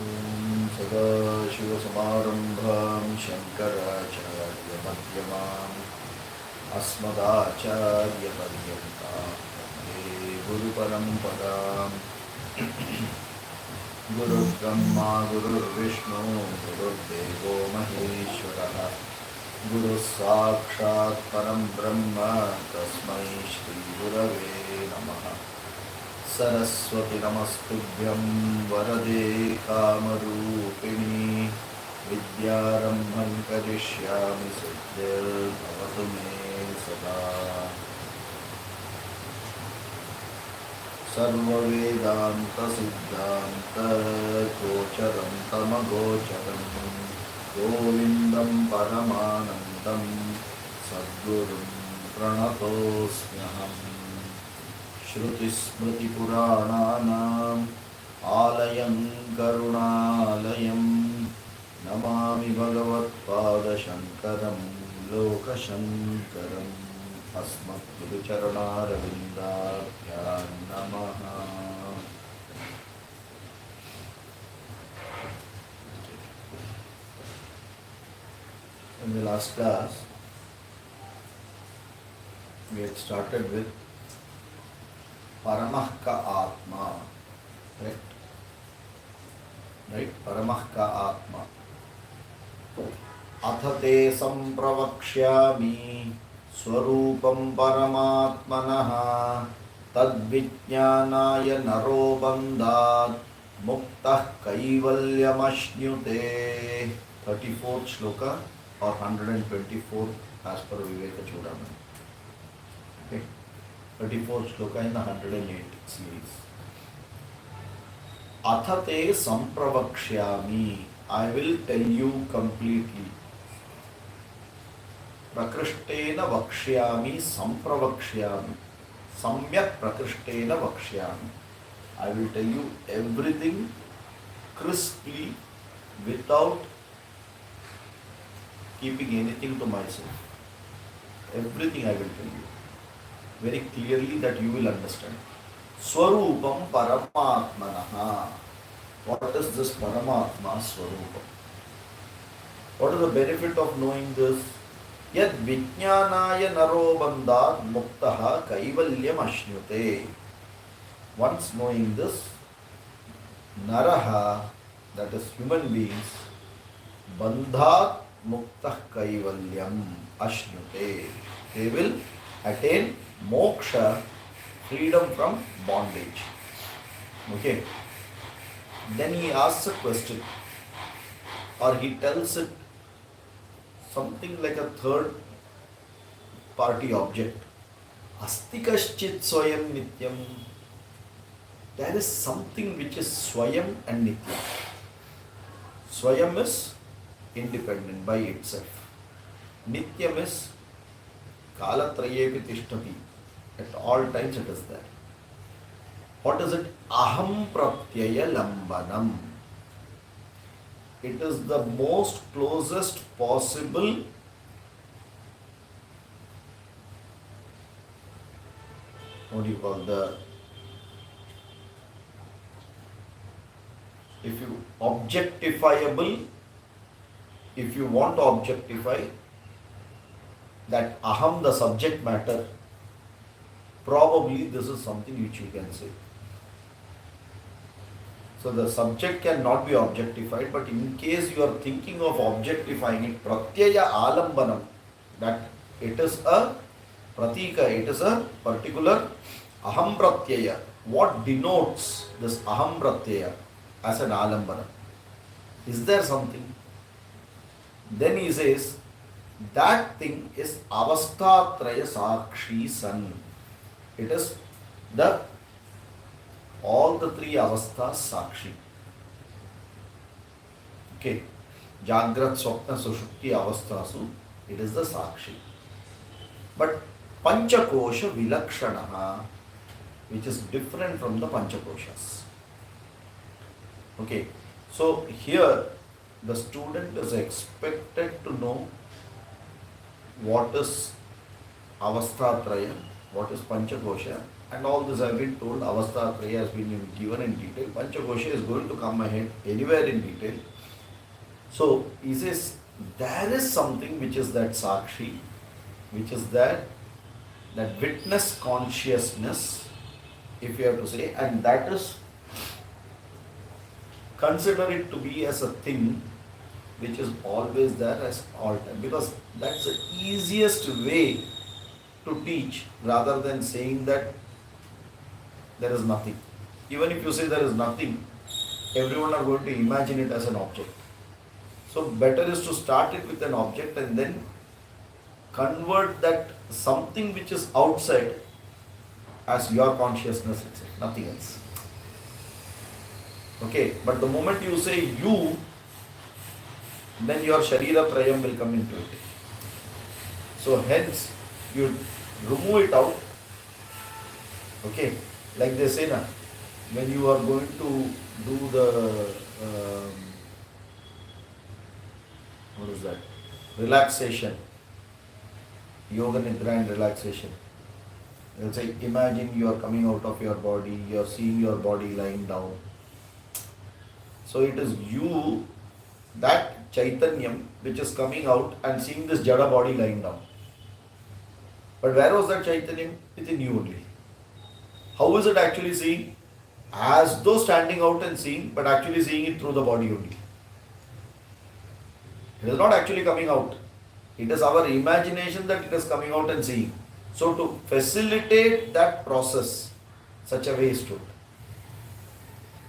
ॐ सदाशिवसमारम्भां शङ्कराचार्यमध्यमाम् अस्मदाचार्यपर्यन्तां वन्दे गुरुपरम्पराम् गुरुर्ब्रह्मा गुरुर्विष्णु गुरुर्देवो महेश्वरः गुरुः साक्षात् परं ब्रह्म तस्मै श्रीगुरवे नमः। सरस्वती नमस्तुभ्यं वरदे कामरूपिणी विद्यारम्भं करिष्यामि सिद्धिर्भवतु मे सदा। सर्ववेदान्तसिद्धान्तगोचरं तमगोचरं गोविन्दं परमानन्दं सद्गुरुं प्रणतोऽस्म्यहम्। श्रुतिस्मृतिपुराणानाम् आलयं करुणालयं नमामि भगवत्पादशङ्करं लोकशङ्करम्। अस्मद्गुरुचरणारविन्दाभ्यां नमः। In the last class, we had started with Paramah ka Atma, correct? Right? Paramah ka Atma. Athate sampravakshyami swarupam paramatmanaha tadvijnanaya naro bandhat muktah kaivalyamashnyute. 34th shloka or 124 as per Viveka Chudamani. Okay. 34th shloka in the 108 series. Athate sampravakshyami, I will tell you completely. Prakrishtena vakshyami sampravakshyami. Samyak prakrishtena vakshyami. I will tell you everything crisply without keeping anything to myself. Everything I will tell you very clearly that you will understand. Swarupam Paramatmanaha. What is this Paramatma Swarupam? What is the benefit of knowing this? Yad Vijnanaya Naro Bandhat Muktaha Kaivalyam Ashnyute. Once knowing this, Naraha, that is human beings, Bandhat Muktah Kaivalyam Ashnyute. They will attain moksha, freedom from bondage. Okay. Then he asks a question, or he tells it something like a third party object. Astikaschit swayam nityam. There is something which is swayam and nityam. Swayam is independent by itself. Nityam is kalatrayepi tishtati. At all times it is there. What is it? Aham pratyaya lambanam. It is the most closest possible what do you call the, if you objectifiable, if you want to objectify that aham, the subject matter, probably this is something which you can say. So the subject cannot be objectified, but in case you are thinking of objectifying it, pratyaya alambanam, that it is a pratika, it is a particular aham pratyaya. What denotes this aham pratyaya as an alambanam? Is there something? Then he says, that thing is avasthatraya sakshi san. It is the all the three avasthas sakshi. Okay. Jagrat, Swapna, Sushupti avasthasu, it is the sakshi. But Panchakosha Vilakshanaha, which is different from the Panchakoshas. Okay. So here the student is expected to know what is avasthatraya, what is Panchakosha, and all this I've been told, Avastha Traya has been given in detail. Panchakosha is going to come ahead anywhere in detail. So he says there is something which is that Sakshi, which is that witness consciousness, if you have to say, and that is, consider it to be as a thing which is always there as all time, because that's the easiest way to teach rather than saying that there is nothing. Even if you say there is nothing, everyone are going to imagine it as an object. So better is to start it with an object and then convert that something which is outside as your consciousness itself, nothing else. Okay, but the moment you say you, then your Sharira Trayam will come into it. So hence, you remove it out. Okay, like they say now, when you are going to do the, what is that, relaxation, Yoga Nidra and relaxation. They'll say, imagine you are coming out of your body, you are seeing your body lying down. So it is you, that Chaitanyam, which is coming out and seeing this Jada body lying down. But where was that Chaitanyam? Within you only. How is it actually seen? As though standing out and seeing, but actually seeing it through the body only. It is not actually coming out. It is our imagination that it is coming out and seeing. So to facilitate that process, such a way is true.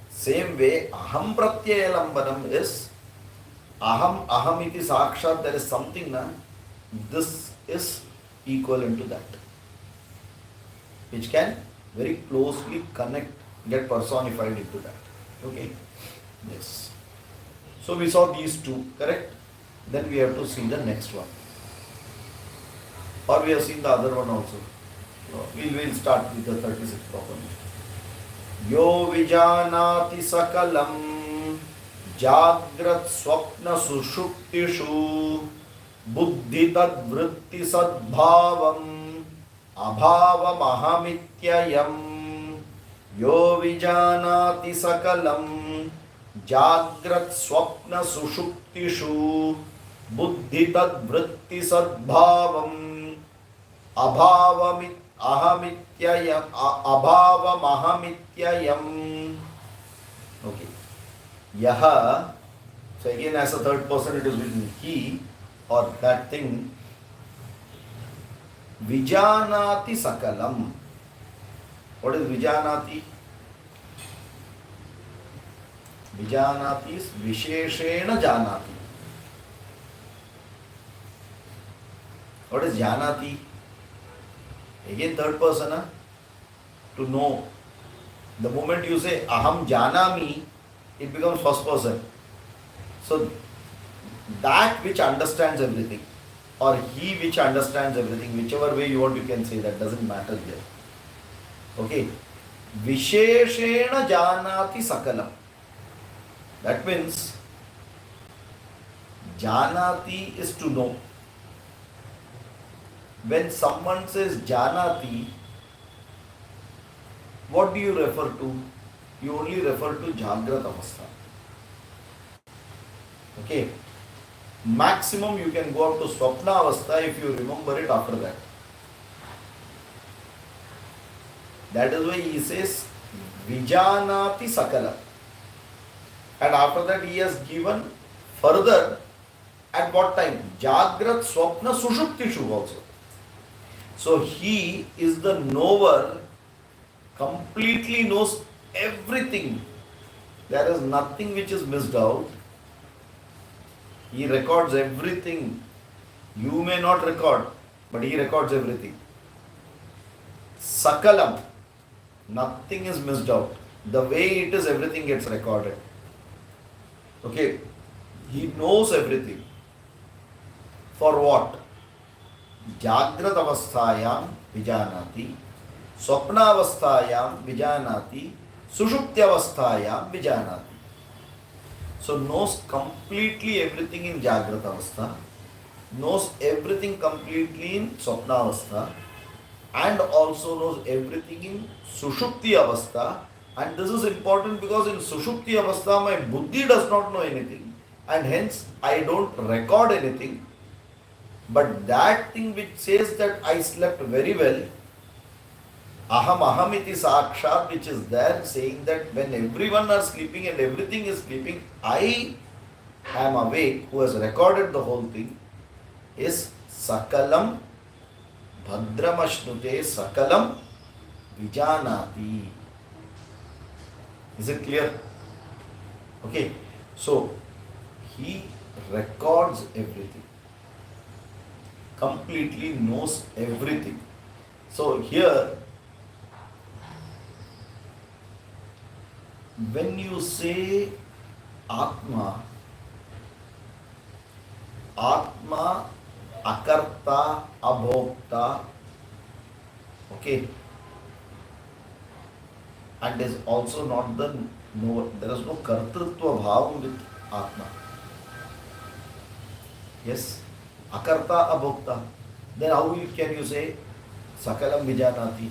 Same way, aham pratyaya is aham iti sakshat, there is something na, this is equivalent to that, which can very closely connect, get personified into that. Okay? Yes. So we saw these two, correct? Then we have to see the next one. Or we have seen the other one also. So we'll start with the 36th properly. Yo vijanati sakalam jagrat swapna sushuptishu buddhi tad vritti sadbhavam abhavam ahamityayam. Yo vijanati sakalam jagrat swapna sushuptishu buddhi tad vritti sadbhavam abhavam ahamityayam abhavam ahamityayam. Okay. Yaha. So again, as a third person, it is written he or that thing. Vijanati sakalam. What is vijanati? Vijanati is visheshena janati. What is janati? Again, third person, huh? To know. The moment you say aham janami, it becomes first person. So that which understands everything, or he which understands everything, whichever way you want, you can say, that doesn't matter there. Okay. Visheshena janati sakalam. That means janati is to know. When someone says janati, what do you refer to? You only refer to Jagrat Avastha. Okay. Maximum you can go up to Swapna Avastha if you remember it after that. That is why he says Vijanati Sakala. And after that he has given further at what time? Jagrat Swapna Sushuptishu also. So he is the knower, completely knows everything. There is nothing which is missed out. He records everything. You may not record, but he records everything. Sakalam, nothing is missed out. The way it is, everything gets recorded. Okay, he knows everything. For what? Jagrat avasthayam vijanati, swapna avasthayam vijanati, sushupti avasthayam vijanati. So knows completely everything in Jagrat avastha, knows everything completely in swapna avastha, and also knows everything in Sushupti Avastha. And this is important because in Sushupti Avastha, my Buddhi does not know anything, and hence I don't record anything. But that thing which says that I slept very well, aham aham iti sakshat, which is there saying that when everyone are sleeping and everything is sleeping, I am awake, who has recorded the whole thing, is sakalam bhadramashnute sakalam vijanati. Is it clear? Okay. So he records everything, completely knows everything. So here, when you say Atma, Atma, Akarta, Abhokta, okay, and is also not the no, there is no Kartritva Bhavam with Atma. Yes, Akarta, Abhokta. Then how can you say Sakalam Vijanati?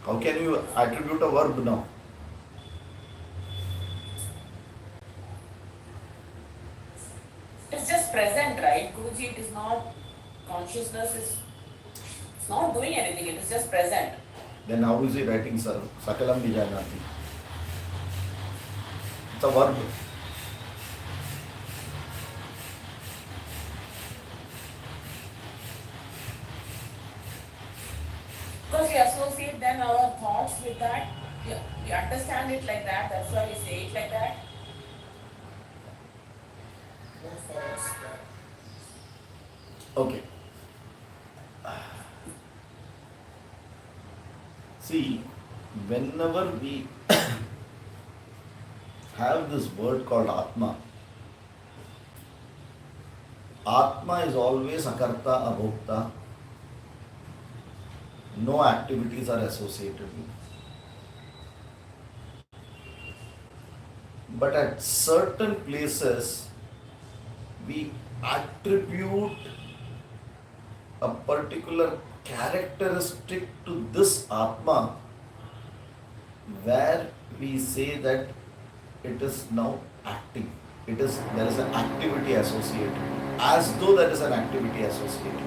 How can you attribute a verb now? It's just present, right? Guruji, it is not consciousness, it's not doing anything, it is just present. Then how is he writing Sakalam Vijanati? It's a verb. Because we associate then our thoughts with that, we understand it like that, that's why we say it like that. Okay. See, whenever we have this word called Atma, Atma is always Akarta, Abhokta. No activities are associated with. But at certain places, we attribute a particular characteristic to this Atma, where we say that it is now acting. There is an activity associated, as though there is an activity associated.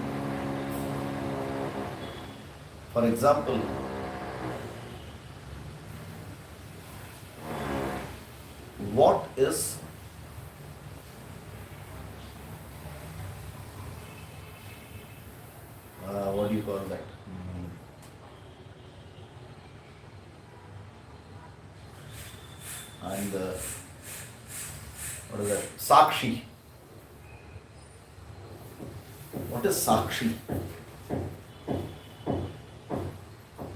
For example, what is what do you call that? And what is that? Sakshi. What is Sakshi?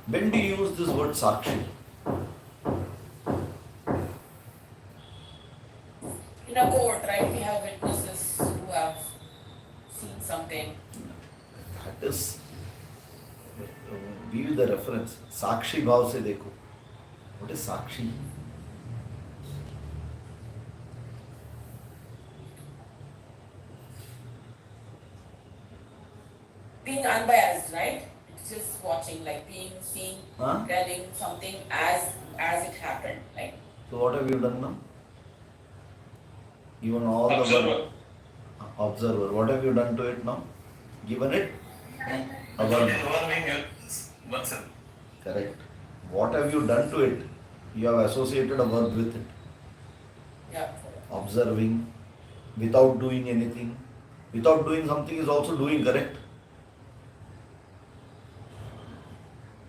When do you use this word Sakshi? In a court, right, we have witnesses who have seen something. That is, give you the reference. Sakshi bhav se dekho. What is Sakshi? Being unbiased, right? It's just watching, like seeing, telling something as it happened, like. So what have you done now? Given all Observer. the observer. What have you done to it now? Given it a verb. Involving oneself. Correct. What have you done to it? You have associated a verb with it. Yeah. Observing, without doing anything. Without doing something is also doing, correct?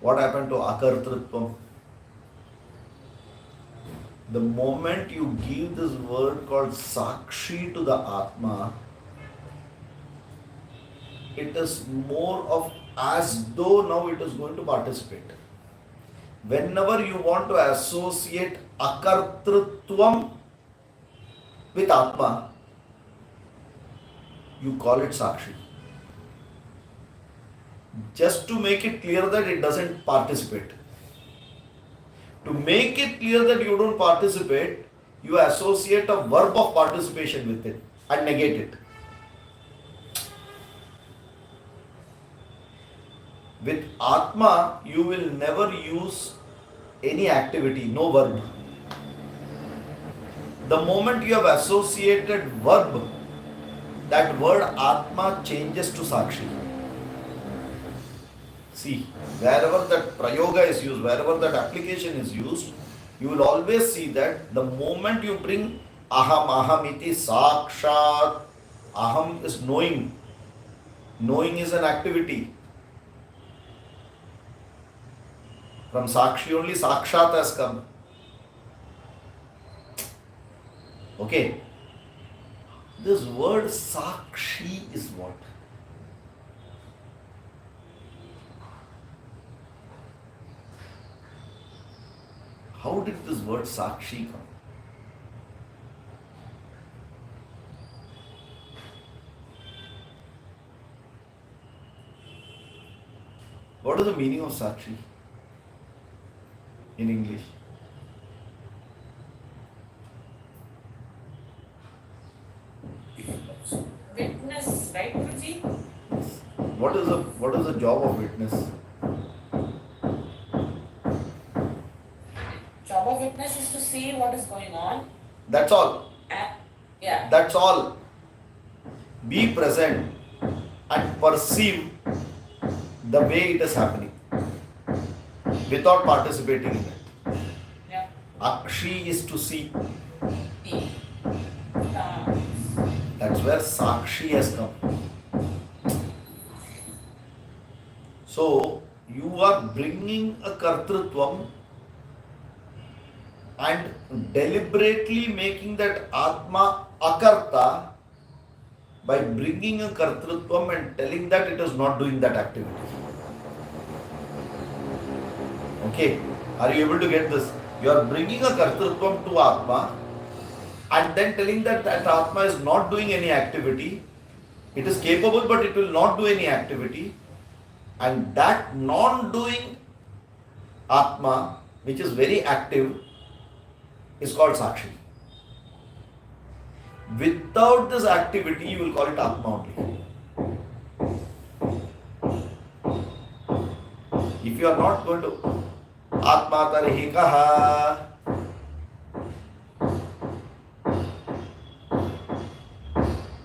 What happened to Akartritvam? The moment you give this word called Sakshi to the Atma, it is more of as though now it is going to participate. Whenever you want to associate Akartritvam with Atma, you call it Sakshi. just to make it clear that it doesn't participate. To make it clear that you don't participate, you associate a verb of participation with it and negate it. With Atma, you will never use any activity, no verb. The moment you have associated verb, that word Atma changes to Sakshi. See, wherever that prayoga is used, wherever that application is used, you will always see that the moment you bring aham iti sakshat, aham is knowing. Knowing is an activity. From Sakshi only Sakshat has come. Okay. This word Sakshi is what? How did this word Sakshi come? What is the meaning of Sakshi in English? Witness, right, Guruji? What is the job of witness? Job of witness is to see what is going on. That's all. Yeah. That's all. Be present and perceive the way it is happening without participating in it. Yeah. Akshi is to see. See. That's where Sakshi has come. So, you are bringing a Kartrutvam and deliberately making that Atma Akarta by bringing a Kartrutvam and telling that it is not doing that activity. Okay, are you able to get this? You are bringing a Kartrutvam to Atma and then telling that that Atma is not doing any activity. It is capable but it will not do any activity. And that non-doing Atma, which is very active, is called Sakshi. Without this activity, you will call it Atma only. If you are not going to Atma Tarhi Kaha,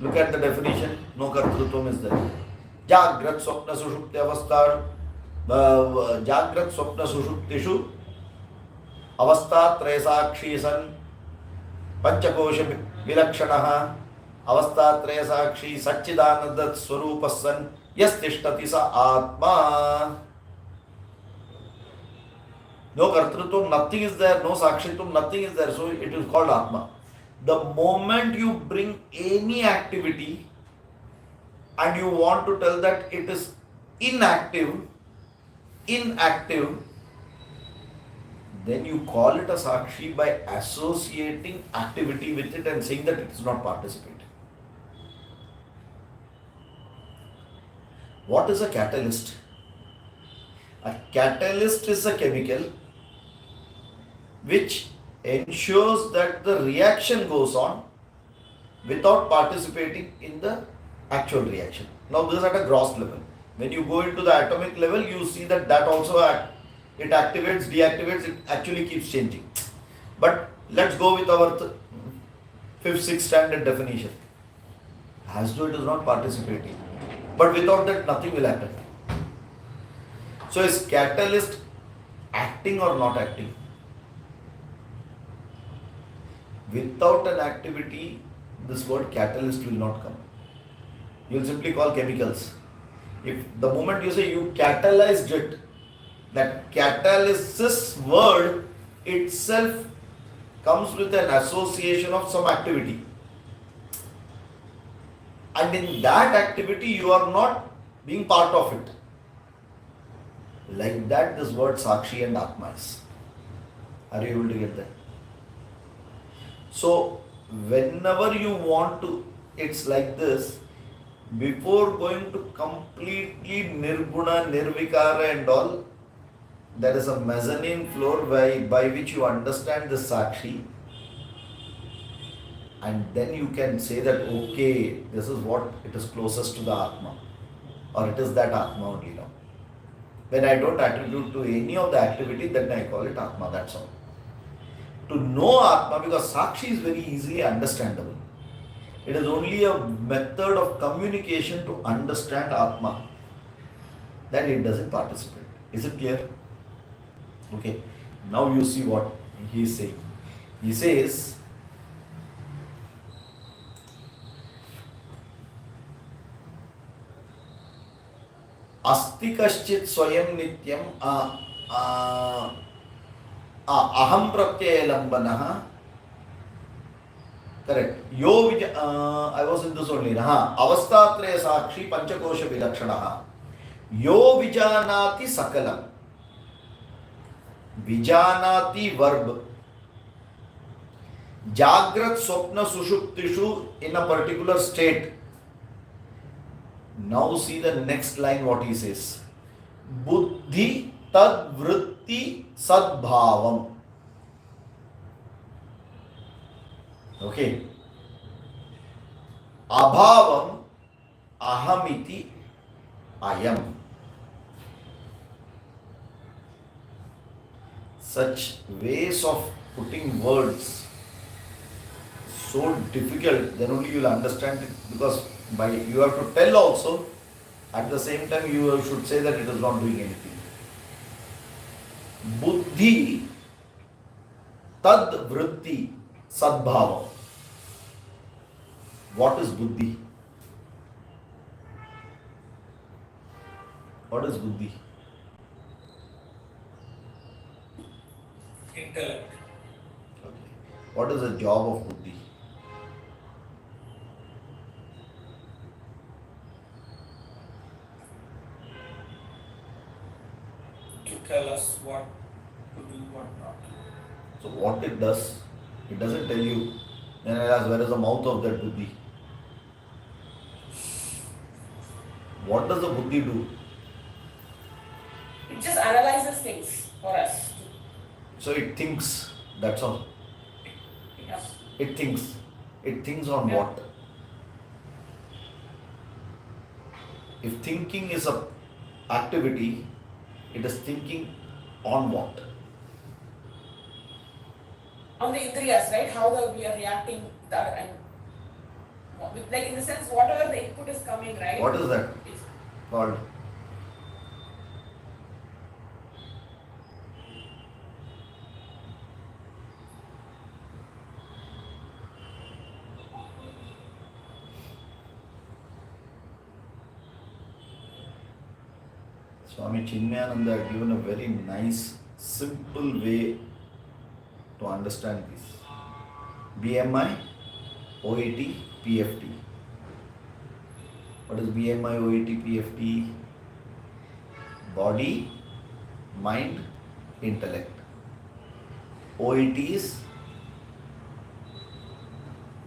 look at the definition, no Kartrutvam is there. Jagrat Swapna Sushupti Avastha, Jagrat Swapna Sushuptishu Avastha Trayasakshi San Panchakosha Vilakshanaha Avastha Trayasakshi Satchidananda Swarupasan Yas Tishtati Sa Atma. No Kartrutvam, nothing is there, no Sakshitvam, nothing is there, so it is called Atma. The moment you bring any activity and you want to tell that it is inactive, then you call it a Sakshi by associating activity with it and saying that it is not participating. What is a catalyst? A catalyst is a chemical which ensures that the reaction goes on without participating in the actual reaction. Now this is at a gross level. When you go into the atomic level, you see that also it activates, deactivates, it actually keeps changing. But let's go with our 5th, 6th standard definition. As though it is not participating. But without that, nothing will happen. So is catalyst acting or not acting? Without an activity, this word catalyst will not come. You will simply call chemicals. If the moment you say you catalyzed it, that catalysis word itself comes with an association of some activity. And in that activity, you are not being part of it. Like that, this word Sakshi and Atma is. Are you able to get that? So, whenever you want to, it's like this. Before going to completely nirguna, nirvikara and all, there is a mezzanine floor by which you understand the Sakshi, and then you can say that, okay, this is what it is closest to the Atma, or it is that Atma only now. When I don't attribute to any of the activity, then I call it Atma, that's all. To know Atma, because Sakshi is very easily understandable. It is only a method of communication to understand Atma. Then it doesn't participate. Is it clear? Okay. Now you see what he is saying. He says, अस्ति कश्चित् स्वयं नित्यं अहं प्रत्ययलंबनः. Correct. Yo I was in this only. Avastatraya sakshi panchakosha vilakshanaha. Yo vijanati sakalam. Vijanati verb. Jagrat swapna sushuptishu in a particular state. Now see the next line what he says. Buddhi tad vritti sadbhavam. Okay. Abhavam ahamiti ayam. Such ways of putting words so difficult, then only you will understand it, because by you have to tell also, at the same time you should say that it is not doing anything. Buddhi tad vritti sadbhava. What is buddhi? What is buddhi? Intellect. Okay. What is the job of buddhi? To tell us what to do, what not. So what it does, it doesn't tell you. Then I ask, where is the mouth of that buddhi? What does the buddhi do? It just analyzes things for us. So it thinks, that's all. Yeah. It thinks. It thinks on Yeah. what? If thinking is a activity, it is thinking on what? On the indriyas, right? How we are reacting that and like in the sense whatever the input is coming, right? What is that It's, called? Swami Chinmayananda had given a very nice, simple way to understand this. BMI, OET, PFT. What is BMI, OET, PFT? Body, mind, intellect. OET is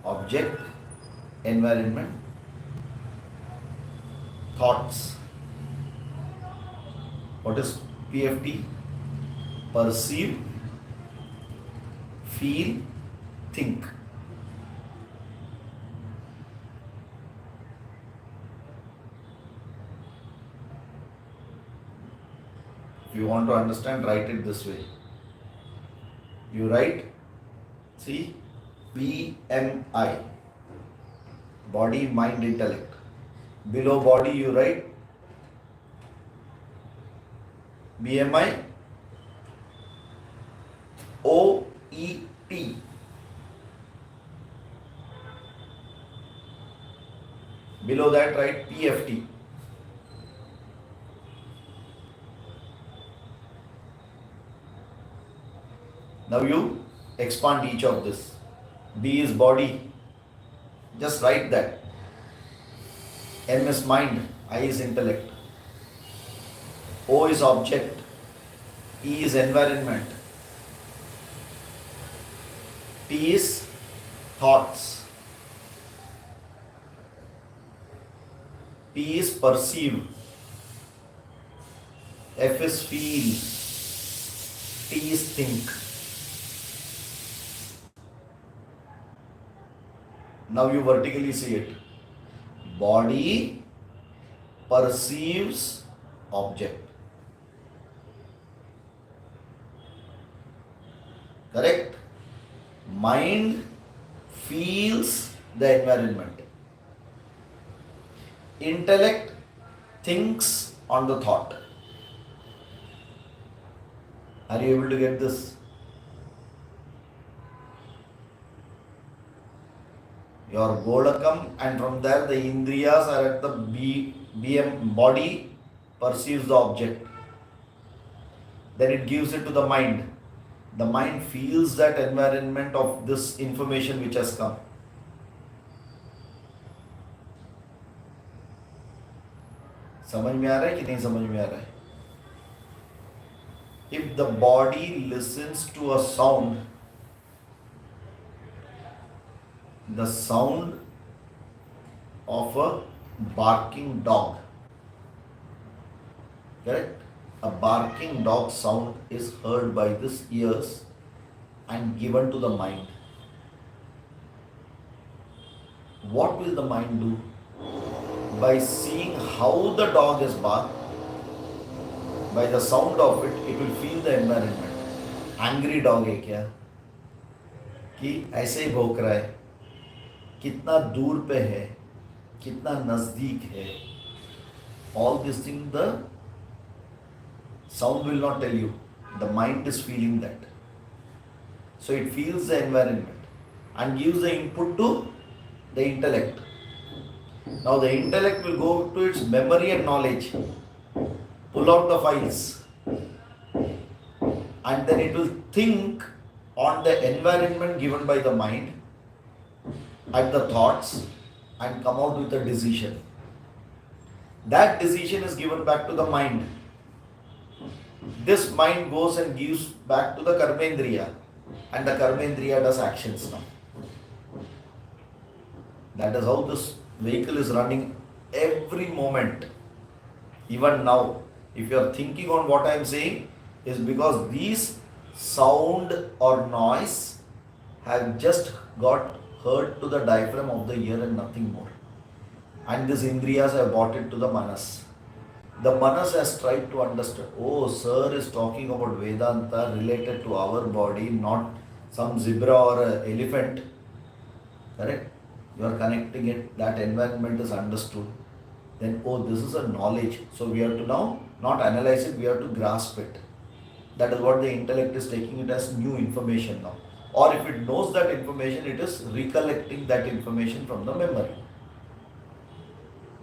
object, environment, thoughts. What is PFT? Perceive, feel, think. If you want to understand, write it this way. You write, see, BMI, body, mind, intellect. Below body you write BMI, OET. Below that write PFT. Now you expand each of this. B is body. Just write that. M is mind. I is intellect. O is object. E is environment. T is thoughts. P is perceive. F is feel. T is think. Now you vertically see it. Body perceives object. Correct? Mind feels the environment. Intellect thinks on the thought. Are you able to get this? Your Golakam, and from there the Indriyas are at the BM, body perceives the object. Then it gives it to the mind. The mind feels that environment of this information which has come. समझ में आ रहा है कि नहीं समझ में आ रहा है? If the body listens to a sound, the sound of a barking dog, correct? A barking dog sound is heard by this ears and given to the mind. What will the mind do? By seeing how the dog is barked, by the sound of it, it will feel the environment. Angry dog है क्या? कि ऐसे ही भौंक रहा है, कितना दूर पे है, कितना नजदीक है. All these things the sound will not tell you. The mind is feeling that. So it feels the environment and gives the input to the intellect. Now the intellect will go to its memory and knowledge, pull out the files, and then it will think on the environment given by the mind, at the thoughts, and come out with a decision. That decision is given back to the mind. This mind goes and gives back to the Karmendriya, and the Karmendriya does actions now. That is how this vehicle is running every moment. Even now, if you are thinking on what I am saying, is because these sound or noise have just got heard to the diaphragm of the ear and nothing more. And these indriyas have brought it to the manas. The manas has tried to understand, oh, sir is talking about Vedanta related to our body, not some zebra or elephant. Correct? You are connecting it, that environment is understood. Then, oh, this is a knowledge. So we have to now not analyze it, we have to grasp it. That is what the intellect is taking it as new information now. Or if it knows that information, it is recollecting that information from the memory.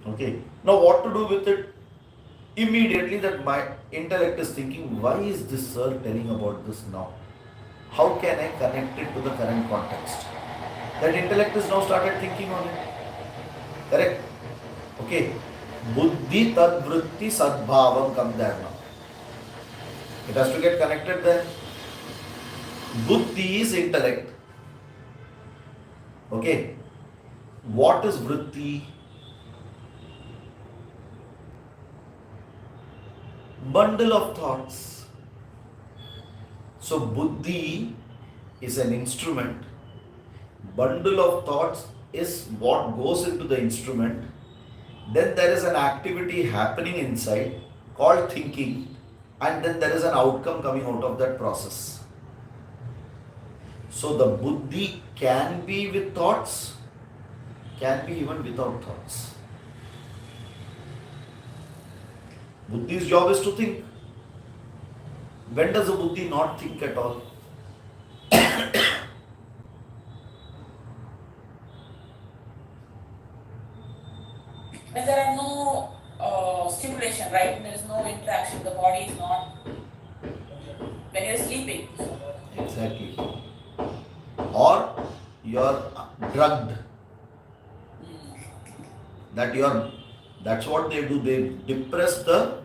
Okay. Now what to do with it? Immediately that my intellect is thinking, why is this sir telling about this now? How can I connect it to the current context? That intellect is now started thinking on it. Correct? Okay. Buddhi tad vritti sadbhavam come there now. It has to get connected there. Buddhi is intellect. Okay. What is vritti? Bundle of thoughts. So buddhi is an instrument. Bundle of thoughts is what goes into the instrument. Then there is an activity happening inside called thinking, and then there is an outcome coming out of that process. So the buddhi can be with thoughts, can be even without thoughts. Buddhi's job is to think. When does a buddhi not think at all? When there are no stimulation, right? There is no interaction. The body is not. When you are sleeping. Exactly. Or you are drugged. That's what they do. They depress the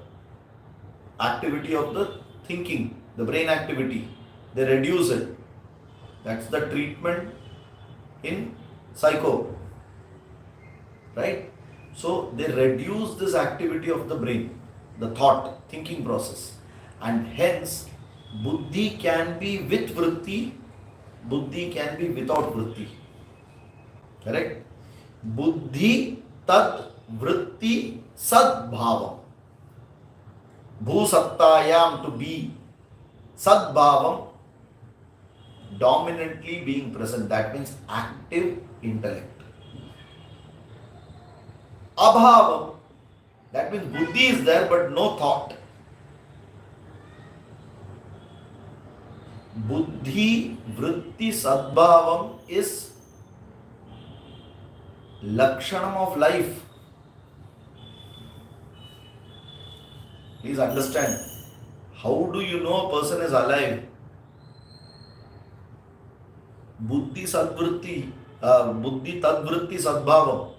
activity of the thinking, the brain activity. They reduce it. That's the treatment in psycho. Right? So they reduce this activity of the brain, the thought, thinking process. And hence, buddhi can be with vritti, buddhi can be without vritti. Correct? Buddhi tad vritti sadbhavam. Bhusattayam, to be, sadbhavam, dominantly being present. That means active intellect. Abhavam, that means buddhi is there but no thought. Buddhi vritti sadbhavam is lakshanam of life. Please understand. How do you know a person is alive? Buddhi sadvritti, buddhi tadvritti sadbhavam.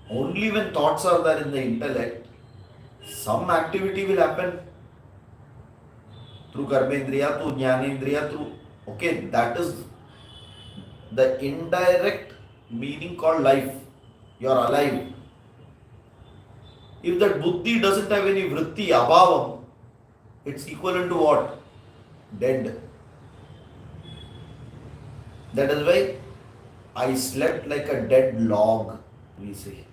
Only when thoughts are there in the intellect, some activity will happen through karmendriya, through jnanendriya, through, okay, that is the indirect meaning called life. You are alive. If that buddhi doesn't have any vritti, abhavam, it's equivalent to what? Dead. That is why I slept like a dead log, we say.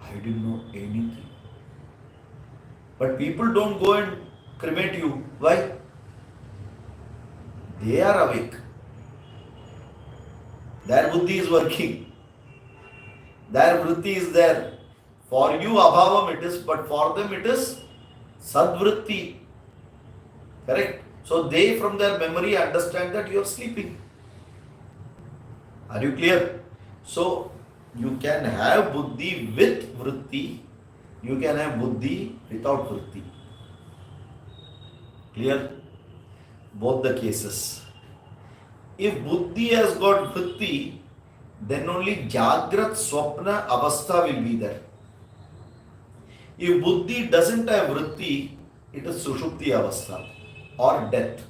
I didn't know anything. But people don't go and cremate you. Why? They are awake. Their buddhi is working. Their vritti is there. For you, abhavam it is, but for them it is sadvritti. Correct? So they from their memory understand that you are sleeping. Are you clear? So you can have buddhi with vritti, you can have buddhi without vritti. Clear? Both the cases. If buddhi has got vritti, then only jagrat swapna avastha will be there. If buddhi doesn't have vritti, it is sushupti avastha or death.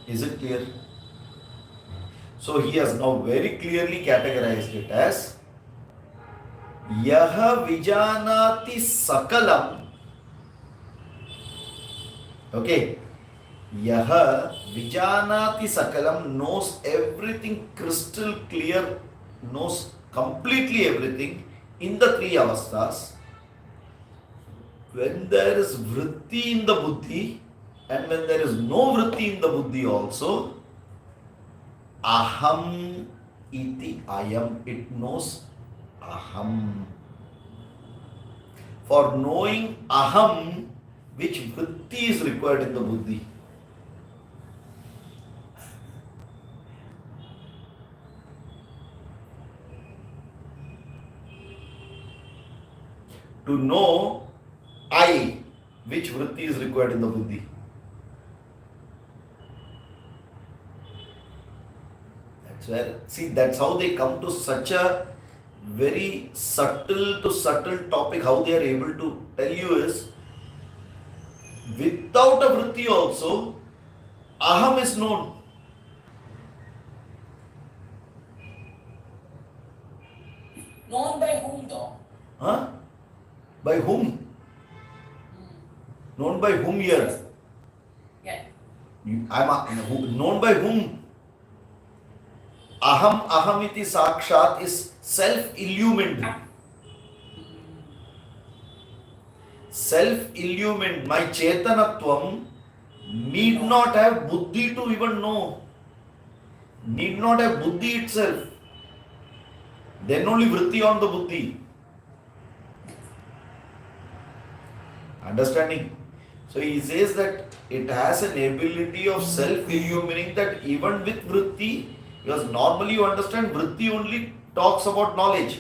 Is it clear? So he has now very clearly categorized it as Yaha Vijanati Sakalam. Okay. Yaha Vijanati Sakalam, knows everything crystal clear, knows completely everything in the three avasthas. When there is vritti in the buddhi and when there is no vritti in the buddhi also, aham iti ayam, it knows aham. For knowing aham, which vritti is required in the buddhi? To know I, which vritti is required in the buddhi? That's where, see, that's how they come to such a very subtle topic. How they are able to tell you is, without a vritti also, aham is known. Known by whom though? Huh? By whom? Known by whom here? Yeah. Known by whom? Ahamiti sakshat is self-illumined. Self-illumined. My chetanatvam need not have buddhi to even know. Need not have buddhi itself. Then only vritti on the buddhi. Understanding? So he says that it has an ability of self-illumining, that even with vritti, because normally you understand vritti only talks about knowledge.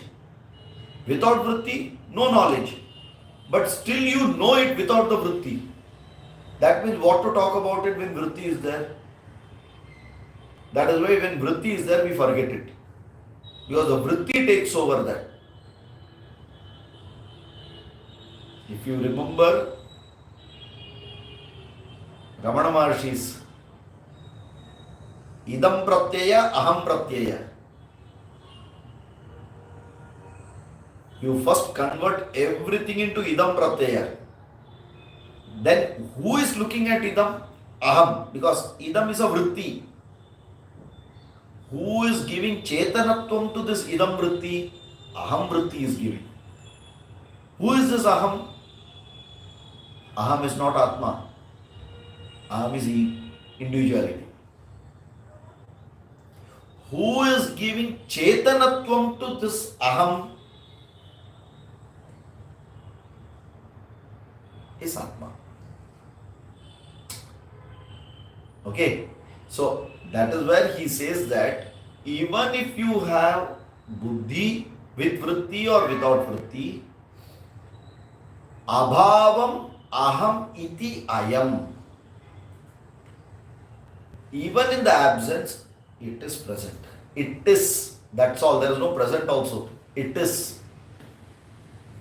Without vritti, no knowledge. But still you know it without the vritti. That means what to talk about it when vritti is there? That is why when vritti is there, we forget it. Because the vritti takes over that. If you remember Ramana Maharshi's idam pratyaya, aham pratyaya. You first convert everything into idam pratyaya. Then who is looking at idam? Aham, because idam is a vritti. Who is giving chetanatvam to this idam vritti? Aham vritti is giving. Who is this aham? Aham is not Atma. Aham is individuality. Who is giving chetanatvam to this aham? Is Atma. Okay, so that is where he says that even if you have buddhi with vritti or without vritti, abhavam aham iti ayam. Even in the absence, it is present. It is. That's all. There is no present also. It is.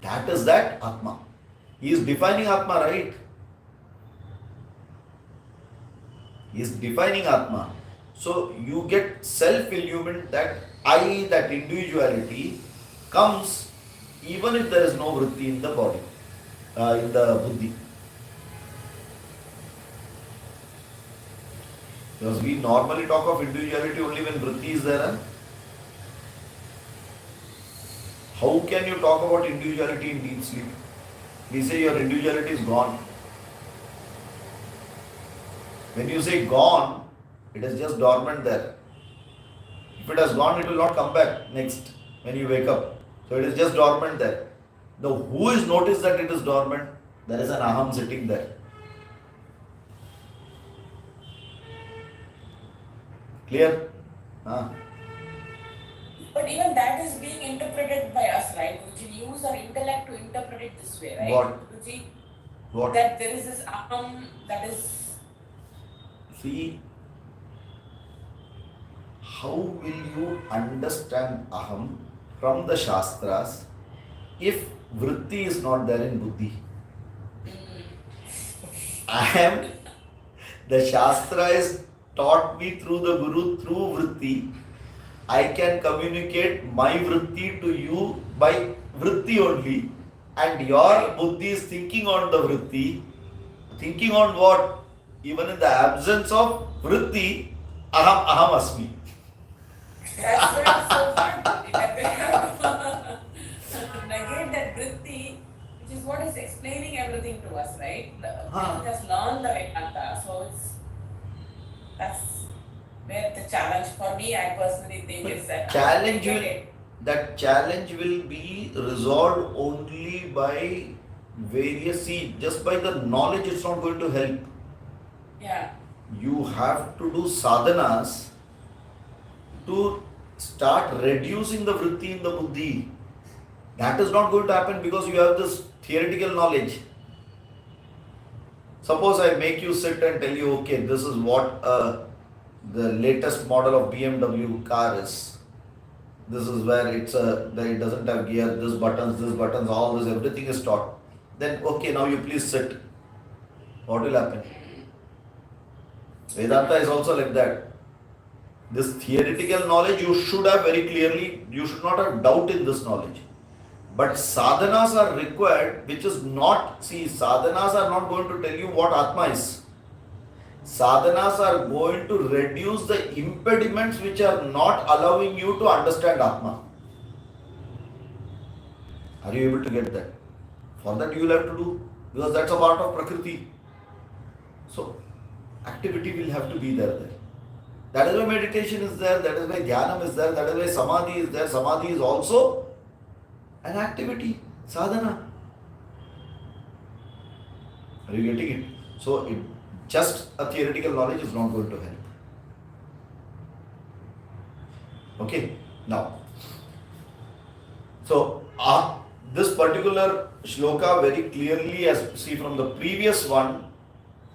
That is that Atma. He is defining Atma, right? He is defining Atma. So you get self-illumined that I, that individuality, comes even if there is no vritti in the body, in the buddhi. Because we normally talk of individuality only when vritti is there. Huh? How can you talk about individuality in deep sleep? We say your individuality is gone. When you say gone, it is just dormant there. If it has gone, it will not come back next when you wake up. So it is just dormant there. Now who is noticed that it is dormant? There is an aham sitting there. Clear? Ah. But even that is being interpreted by us, right? We use our intellect to interpret it this way, right? What? Guruji, What? that there is this aham that is. See, how will you understand aham from the Shastras if vritti is not there in buddhi? I am, the Shastra is taught me through the Guru, through vritti. I can communicate my vritti to you by vritti only, and your buddhi is thinking on the vritti. Thinking on what? Even in the absence of vritti, aham asmi. That's where it's so fun. Negate that vritti, which is what is explaining everything to us, right? We just learn the Vedanta, so that's where the challenge for me, I personally think is that that challenge will be resolved only by various, see, just by the knowledge it's not going to help. Yeah. You have to do sadhanas to start reducing the vritti in the buddhi. That is not going to happen because you have this theoretical knowledge. Suppose I make you sit and tell you, okay, this is what the latest model of BMW car is. This is where it doesn't have gear, this buttons, all this, everything is taught. Then, okay, now you please sit. What will happen? Vedanta is also like that. This theoretical knowledge you should have very clearly, you should not have doubt in this knowledge. But sadhanas are required, which is not, see, sadhanas are not going to tell you what Atma is. Sadhanas are going to reduce the impediments which are not allowing you to understand Atma. Are you able to get that? For that you will have to do, because that's a part of Prakriti. So, activity will have to be there. That is why meditation is there, that is why Dhyanam is there, that is why Samadhi is there. Samadhi is also an activity, sadhana. Are you getting it? So, just a theoretical knowledge is not going to help. Okay, now, so this particular shloka very clearly, as you see from the previous one,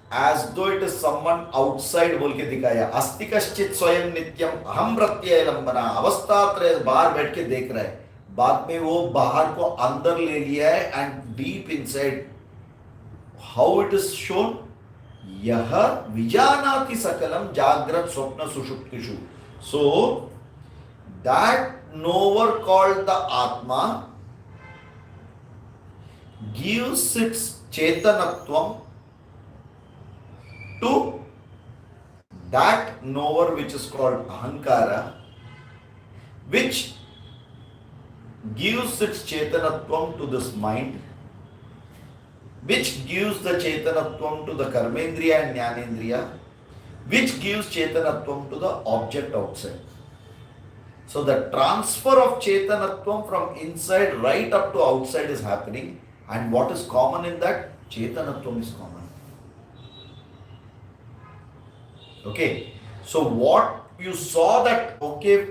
as though it is someone outside बोल के दिखाया, अस्ति कश्चित स्वयं नित्यम अहम प्रत्यय लंबना, अवस्थात्रय बाहर बैठ के देख रहा है, बाद में वो बाहर को अंदर ले लिया है, and deep inside, how it is shown, यह विजानाति सकलम जाग्रत स्वप्न सुषुप्तिषु. So that knower called the Atma gives its chetanatvam to that knower which is called ahankara, which gives its chetanatvam to this mind, which gives the chetanatvam to the karmendriya and jnanendriya, which gives chetanatvam to the object outside. So the transfer of chetanatvam from inside right up to outside is happening, and what is common in that? Chetanatvam is common. Okay, so what you saw that, okay,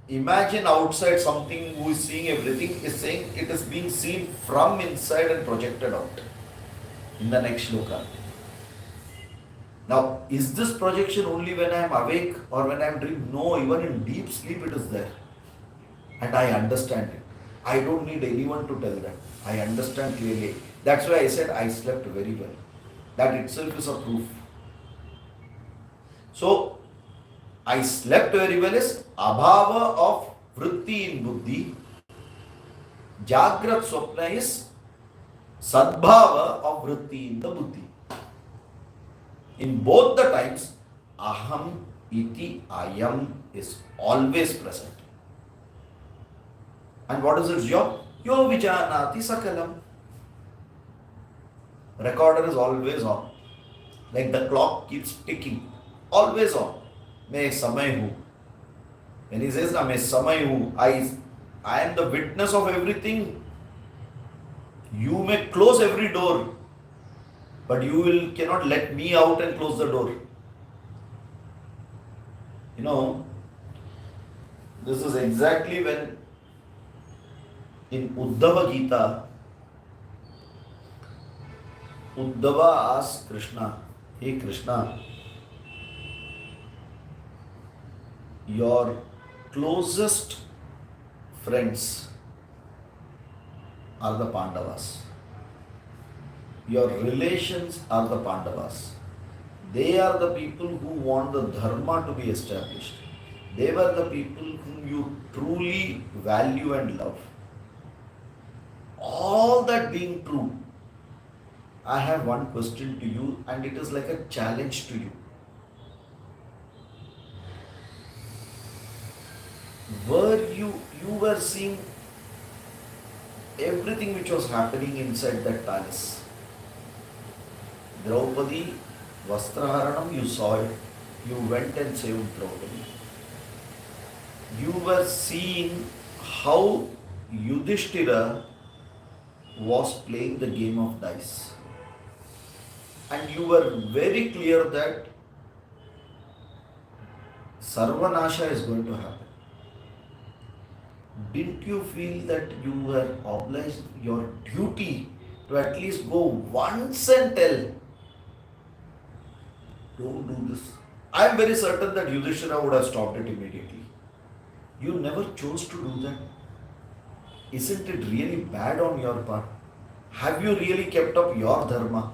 imagine outside something who is seeing everything is saying it is being seen from inside and projected out in the next shloka. Now, is this projection only when I am awake or when I am dreaming? No, even in deep sleep it is there. And I understand it. I don't need anyone to tell that. I understand clearly. That's why I said I slept very well. That itself is a proof. So, I slept very well is abhava of vritti in buddhi. Jagrat swapna is sadbhava of vritti in the buddhi. In both the times, aham iti ayam is always present. And what is its job? Yo vijanati sakalam. Recorder is always on. Like the clock keeps ticking. Always on. Main samay hu. When he says, main samay hu, I am the witness of everything. You may close every door, but you cannot let me out and close the door. You know, this is exactly when in Uddhava Gita, Uddhava asks Krishna, hey Krishna, your closest friends are the Pandavas. Your relations are the Pandavas. They are the people who want the dharma to be established. They were the people whom you truly value and love. All that being true, I have one question to you, and it is like a challenge to you. You were seeing everything which was happening inside that palace. Draupadi, Vastraharanam, you saw it. You went and saved Draupadi. You were seeing how Yudhishthira was playing the game of dice. And you were very clear that Sarvanasha is going to happen. Didn't you feel that you were obliged, your duty, to at least go once and tell, don't do this? I am very certain that Yudhishthira would have stopped it immediately. You never chose to do that. Isn't it really bad on your part? Have you really kept up your dharma?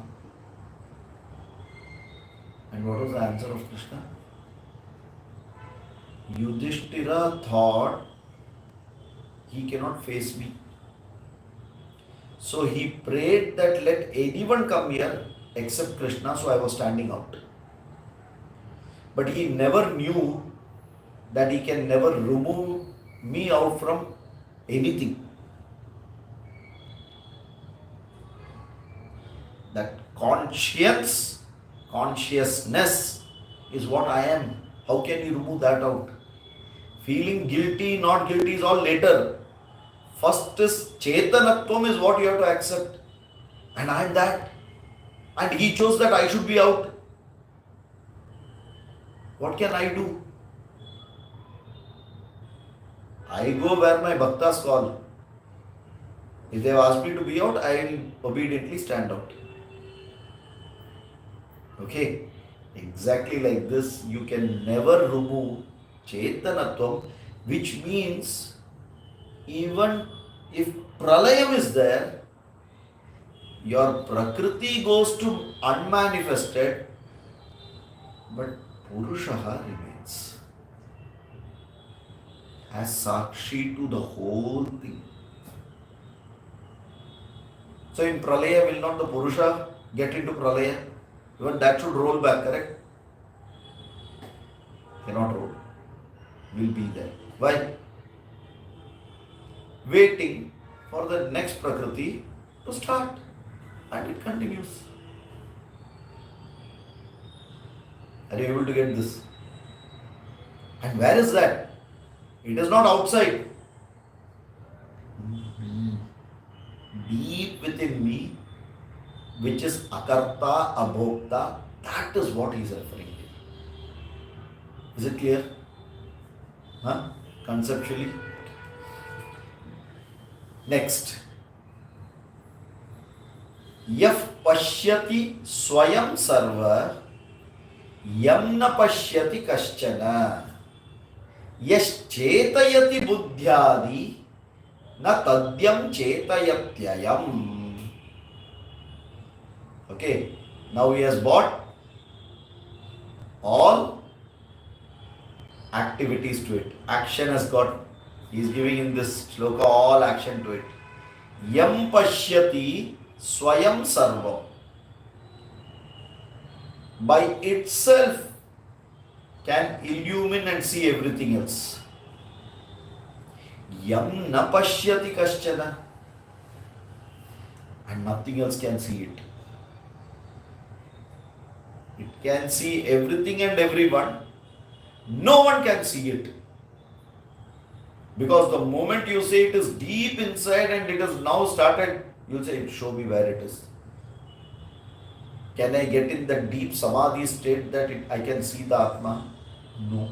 And what was the answer of Krishna? Yudhishthira thought he cannot face me. So he prayed that let anyone come here except Krishna, so I was standing out. But he never knew that he can never remove me out from anything. That consciousness is what I am. How can you remove that out? Feeling guilty, not guilty is all later. First is Chetanatvam is what you have to accept. And I am that. And he chose that I should be out. What can I do? I go where my bhaktas call. If they have asked me to be out, I will obediently stand out. Okay? Exactly like this, you can never remove Chetanatvam, which means even if Pralayam is there, your Prakriti goes to unmanifested, but Purushaha remains as Sakshi to the whole thing. So in Pralaya, will not the Purusha get into Pralaya? Even that should roll back, correct? Cannot roll. Will be there. Why? Waiting for the next Prakriti to start. And it continues. Are you able to get this? And where is that? It is not outside. Deep within me, which is akarta, abhokta, that is what he is referring to. Is it clear? Huh? Conceptually? Next. Yaf pashyati swayam sarva yam na pashyati kaschana yash chetayati buddhyadi na tadyam chetayatyayam. Okay, now he has brought all activities to it. Action has got, he is giving in this shloka all action to it. Yam pashyati swayam sarvam. By itself can illumine and see everything else. Yam na pashyati kaschana. And nothing else can see it. It can see everything and everyone. No one can see it. Because the moment you say it is deep inside and it has now started, you'll say, show me where it is. Can I get in that deep samadhi state that I can see the Atma? No.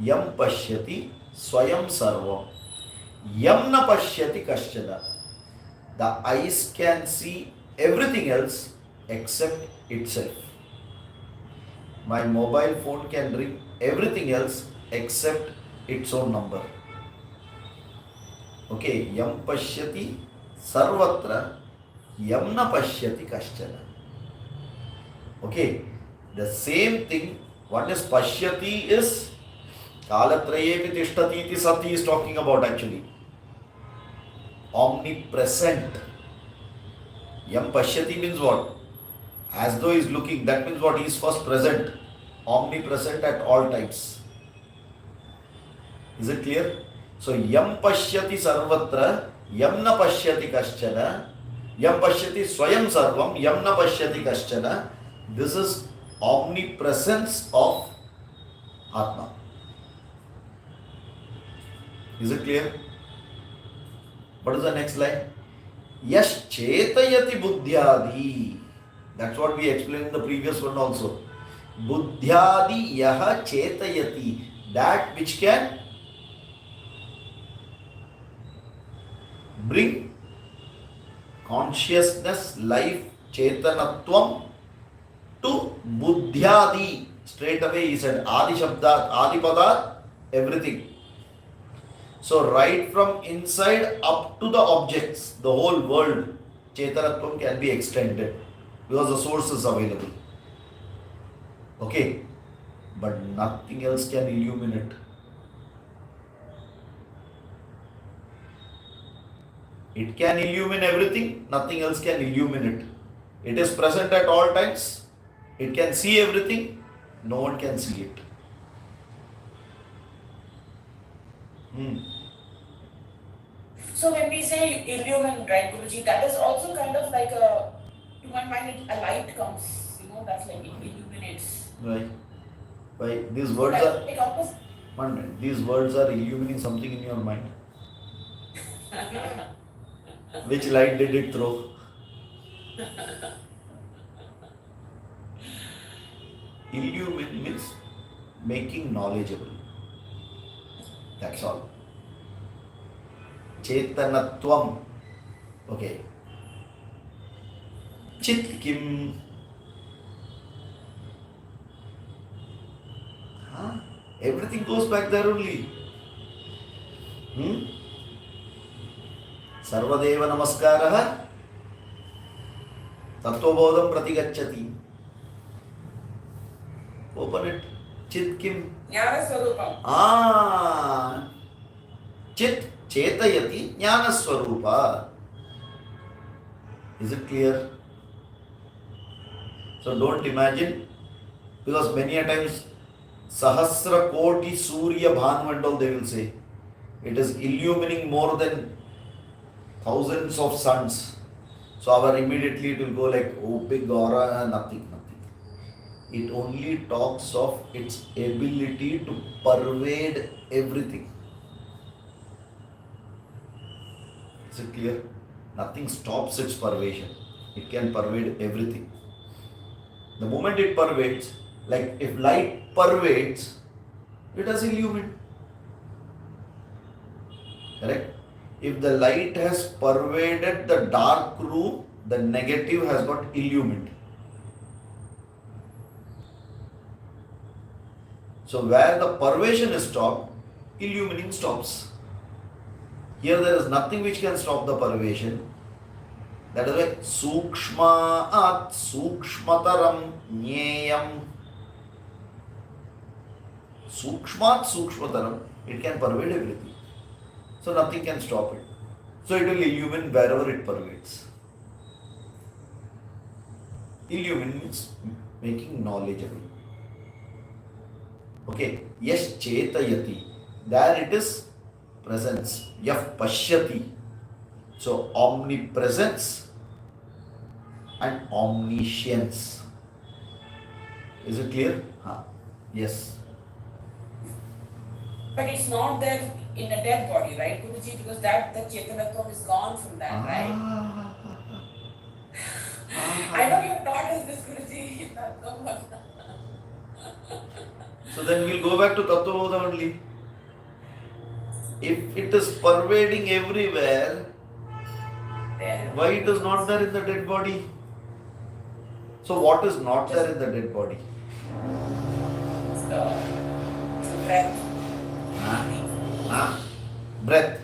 Yam pashyati swayam sarvam. Yam na pashyati kaschana. The eyes can see everything else except itself. My mobile phone can ring everything else except its own number. Okay, yam pashyati sarvatra yam na pashyati kaschana. Okay, the same thing, what is pashyati is kalatrayepi tishtati iti sati is talking about actually. Omnipresent. Yam pashyati means what? As though he is looking, that means what? He is first present. Omnipresent at all times. Is it clear? So, yam pashyati sarvatra, yam na pashyati kaschana, yam pashyati swayam sarvam, yam na pashyati kaschana. This is omnipresence of Atma. Is it clear? What is the next line? Yash chetayati buddhyadi. That's what we explained in the previous one also. Buddhyadi yaha chetayati. That which can bring consciousness, life, chetanatvam to buddhyadi. Straight away he said adi shabdat, adi padat, everything. So right from inside up to the objects, the whole world, chetanatvam can be extended because the source is available. Okay, but nothing else can illuminate. It can illumine everything, nothing else can illumine it. It is present at all times. It can see everything, no one can see it. So when we say illumine, right, Guruji, that is also kind of like a, to my mind, a light comes, that's like it illuminates. Right. Why these words are these words are illuminating something in your mind. Which light did it throw? Illumine means making knowledgeable. That's all. Chetanatvam. Okay. Chit kim. Everything goes back there only. Sarvadeva namaskaraha tattvabodham pratigacchati. Open it. Chit kim. Jnana Swarupam. Chit chetayati jnana swarupa. Is it clear? So don't imagine, because many a times Sahasra Koti Surya Bhanu and all they will say. It is illumining more than thousands of suns. So our immediately it will go like, oh big aura, nothing. It only talks of its ability to pervade everything. Is it clear? Nothing stops its pervasion. It can pervade everything. The moment it pervades, like if light pervades, it has illumined. Correct? If the light has pervaded the dark room, the negative has got illumined. So where the pervasion is stopped, illumining stops. Here there is nothing which can stop the pervasion. That is why Sukshmaat Sukshmataram Nyeyam. Sukshmaat Sukshmataram, it can pervade everything. So nothing can stop it. So it will illumine wherever it pervades. Illumine means making knowledgeable. Okay, yes chetayati, there it is presence. Yaf pashyati, so omnipresence and omniscience. Is it clear? Yes. But it's not there in a dead body, right, Guruji? Because that the Chetanatvam is gone from that, right? I know you taught us this, Guruji. So then we'll go back to Tattvabodha only. If it is pervading everywhere, why it is not there in the dead body? So what is not there in the dead body? Breath. Breath.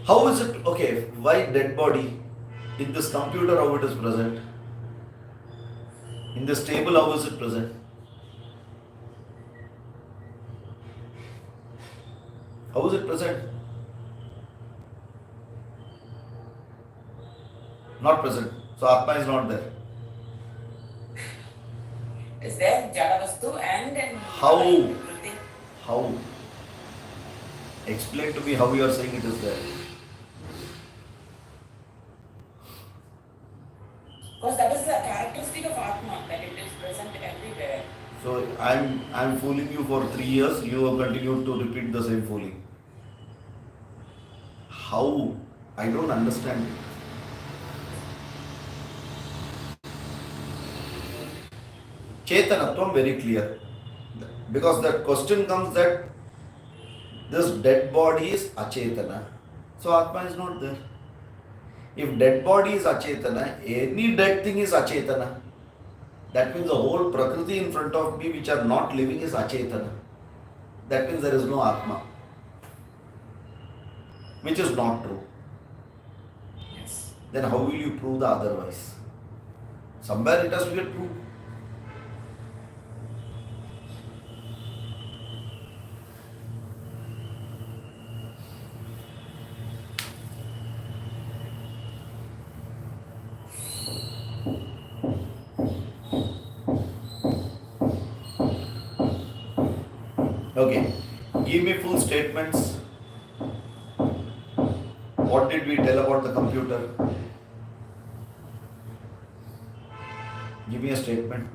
How is it? Okay, why dead body? In this computer, how it is present? In this table, how is it present? How is it present? Not present. So Atma is not there. Is there Jadavastu and then How? How? Explain to me how you are saying it is there. Because that is the characteristic of Atma, that it is present everywhere. So I'm fooling you for 3 years, you have continued to repeat the same fooling. How? I don't understand it. Chetanatvam very clear. Because that question comes that this dead body is achetana. So Atma is not there. If dead body is achetana, any dead thing is achetana. That means the whole prakriti in front of me which are not living is achetana. That means there is no Atma. Which is not true. Yes. Then how will you prove the otherwise? Somewhere it has to get proved. Okay, give me full statements. What did we tell about the computer? Give me a statement.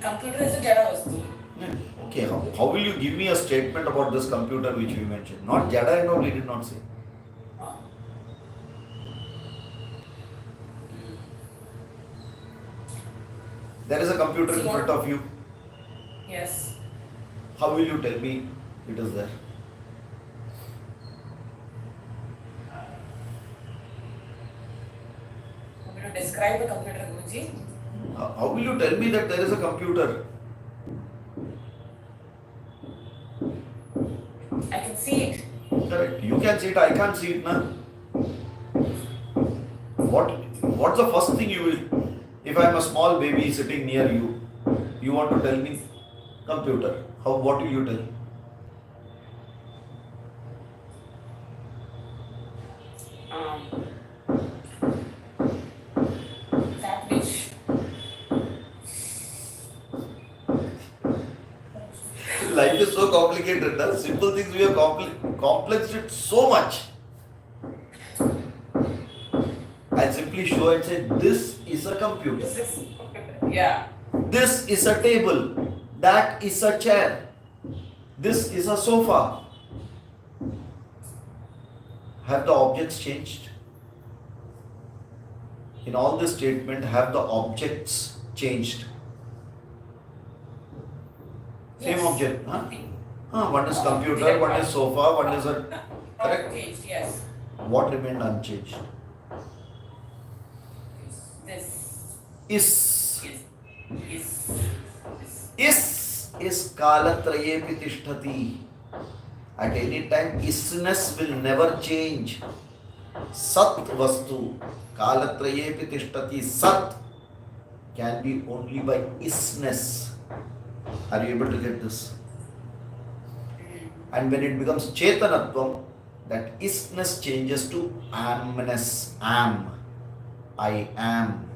Computer is a Jadavastu. Okay, how will you give me a statement about this computer which we mentioned? Not Jada and all, we did not say. There is a computer in front of you. Yes. How will you tell me it is there? Will you describe the computer, Guruji? How will you tell me that there is a computer? I can see it. Correct. You can see it, I can't see it now. What's the first thing you will, if I am a small baby sitting near you, you want to tell me Computer. How? What do you tell? Um, that which Life is so complicated. Huh? Simple things we have complexed it so much. I simply show and say, this is a computer. this is yeah. This is a table. That is a chair. This is a sofa. Have the objects changed? In all this statement, have the objects changed? Same Yes. object, huh? One is computer, one is sofa, one is a. Correct? Changed, yes. What remained unchanged? This Is. Is kalatrayepi tishtati. At any time, isness will never change. Sat vastu kalatrayepi tishtati. Sat can be only by isness. Are you able to get this? And when it becomes chetanatvam, that isness changes to amness. Am. I am.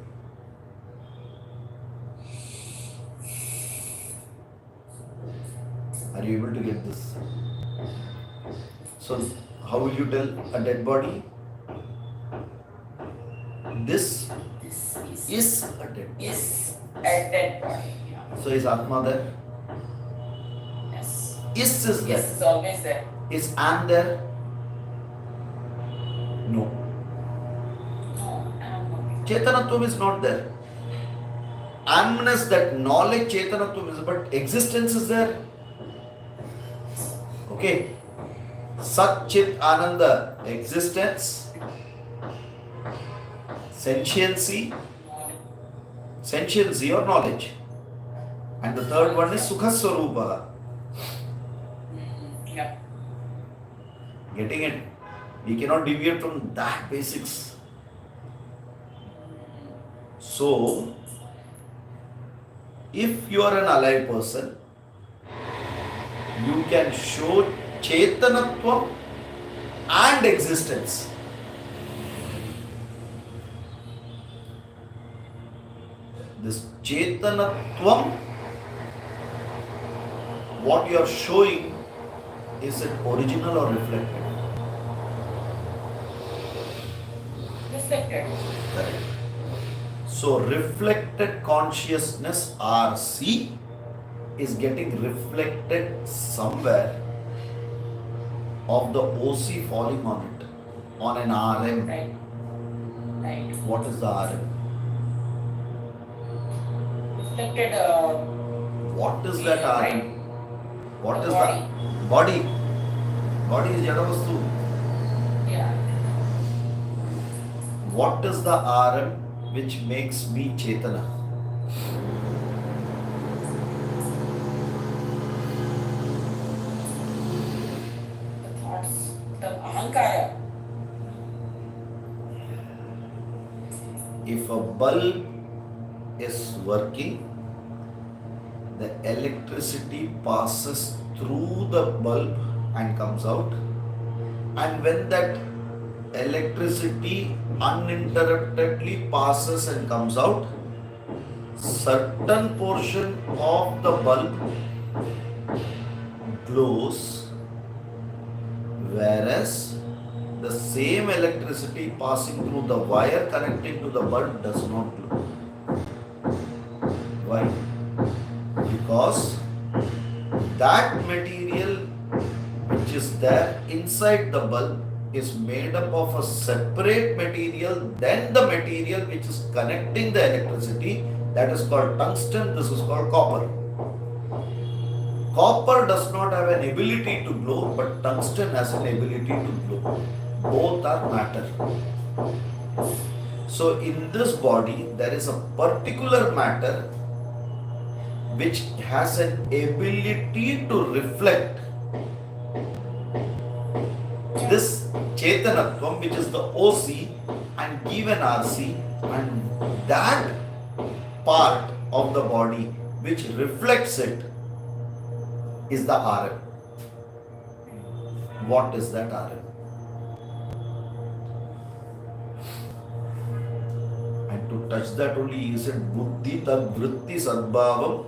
Are you able to get this? So, how will you tell a dead body? This is a dead body. is a dead body. Yeah. So, is Atma there? Yes. Is there? Yes, is always there. Is am there? No. No, I'm not. Chetanatvam is not there. Amness, that knowledge, Chetanatvam is, but existence is there. Okay. Sat Chit Ananda, existence, sentiency or knowledge. And the third one is Sukha Swarupa. Yeah. Getting it? We cannot deviate from that basics. So, if you are an alive person, you can show Chetanatvam and existence. This Chetanatvam, what you are showing, is it original or reflected? Reflected. Correct. So reflected consciousness RC is getting reflected somewhere of the OC falling on it, on an RM. Right. Right. What is the RM? Reflected. What is that Right. RM? What The is body. the body? Body is Jadavastu. Yeah. What is the RM which makes me Chetana? The thoughts. The ahankara. If a bulb is working, the electricity passes through the bulb and comes out. And when that electricity uninterruptedly passes and comes out, certain portion of the bulb glows, whereas the same electricity passing through the wire connecting to the bulb does not glow. Why? Because that material which is there inside the bulb is made up of a separate material than the material which is connecting the electricity, that is called tungsten, this is called copper. Copper does not have an ability to glow, but tungsten has an ability to glow. Both are matter. So in this body there is a particular matter which has an ability to reflect this Chetanatvam, which is the OC, and give an RC, and that part of the body which reflects it is the RM. What is that RM? And to touch that only, he said buddhi tad vritti sadbhavam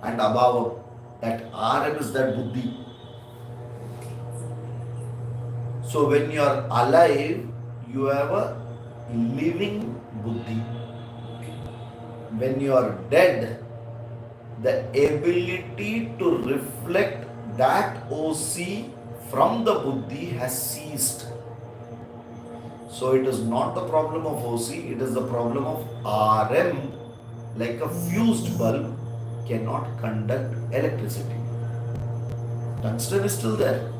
and abhavam. That RM is that buddhi. So when you are alive, you have a living buddhi. When you are dead, the ability to reflect that OC from the buddhi has ceased. So it is not the problem of OC, it is the problem of RM, like a fused bulb cannot conduct electricity. Tungsten is still there,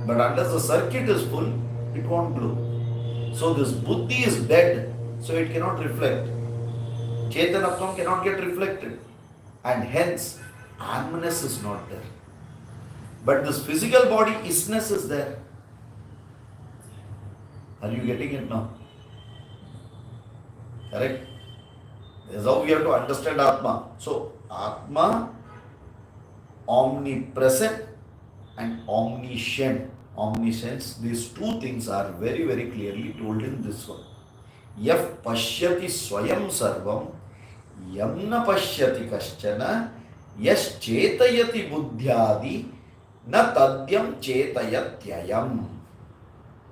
but unless the circuit is full, it won't glow. So this buddhi is dead, so it cannot reflect. Chetanatvam cannot get reflected, and hence amness is not there. But this physical body isness is there. Are you getting it now? Correct? This is how we have to understand Atma. So Atma, omnipresent and omniscient. Omniscience, these two things are very, very clearly told in this one. Yaf pashyati swayam sarvam, yam na pashyati kaschana, yash chetayati buddhyadi, na tadyam chetayatyayam.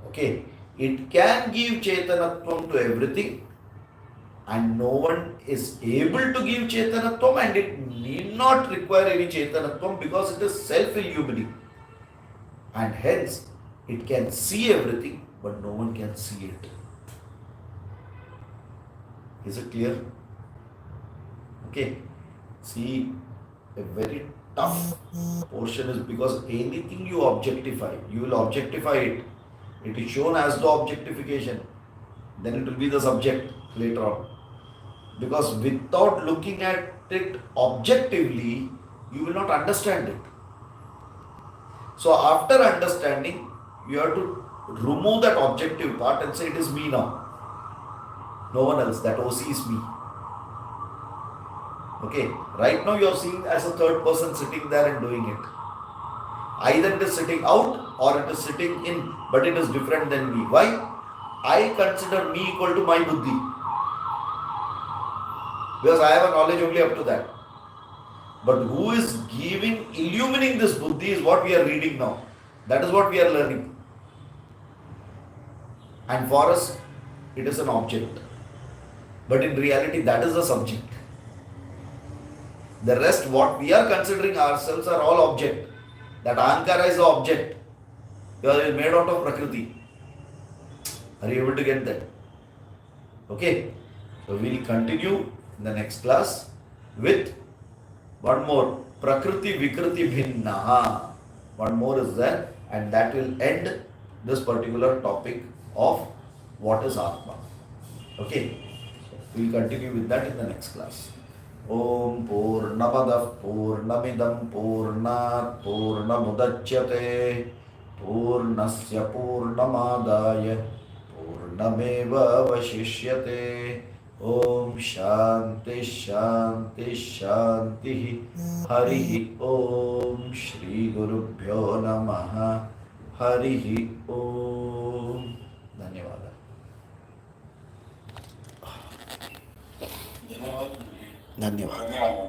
Okay, it can give chetanatvam to everything, and no one is able to give chetanatvam, and it need not require any chetanatvam because it is self-illumining. And hence, it can see everything, but no one can see it. Is it clear? Okay. See, a very tough portion is because anything you objectify, you will objectify it. It is shown as the objectification. Then it will be the subject later on. Because without looking at it objectively, you will not understand it. So after understanding, you have to remove that objective part and say it is me now. No one else. That OC is me. Okay. Right now you are seeing as a third person sitting there and doing it. Either it is sitting out or it is sitting in, but it is different than me. Why? I consider me equal to my buddhi. Because I have a knowledge only up to that. But who is illumining this buddhi is what we are reading now. That is what we are learning. And for us, it is an object. But in reality, that is the subject. The rest, what we are considering ourselves are all object. That Ahankara is the object. Because it is made out of Prakriti. Are you able to get that? Okay. So we will continue in the next class with one more, Prakriti Vikriti Bhinnaha. One more is there, and that will end this particular topic of what is Atma. Okay, we will continue with that in the next class. Om Purnamadav Purnamidam Purnat Purnamudachyate Purnasya Purnamadaya Purnameva Vashishyate. Om Shanti Shanti Shanti Hari Om Shri Gurubhyo Namaha Hari Om. Dhanyavada. Dhanyavada.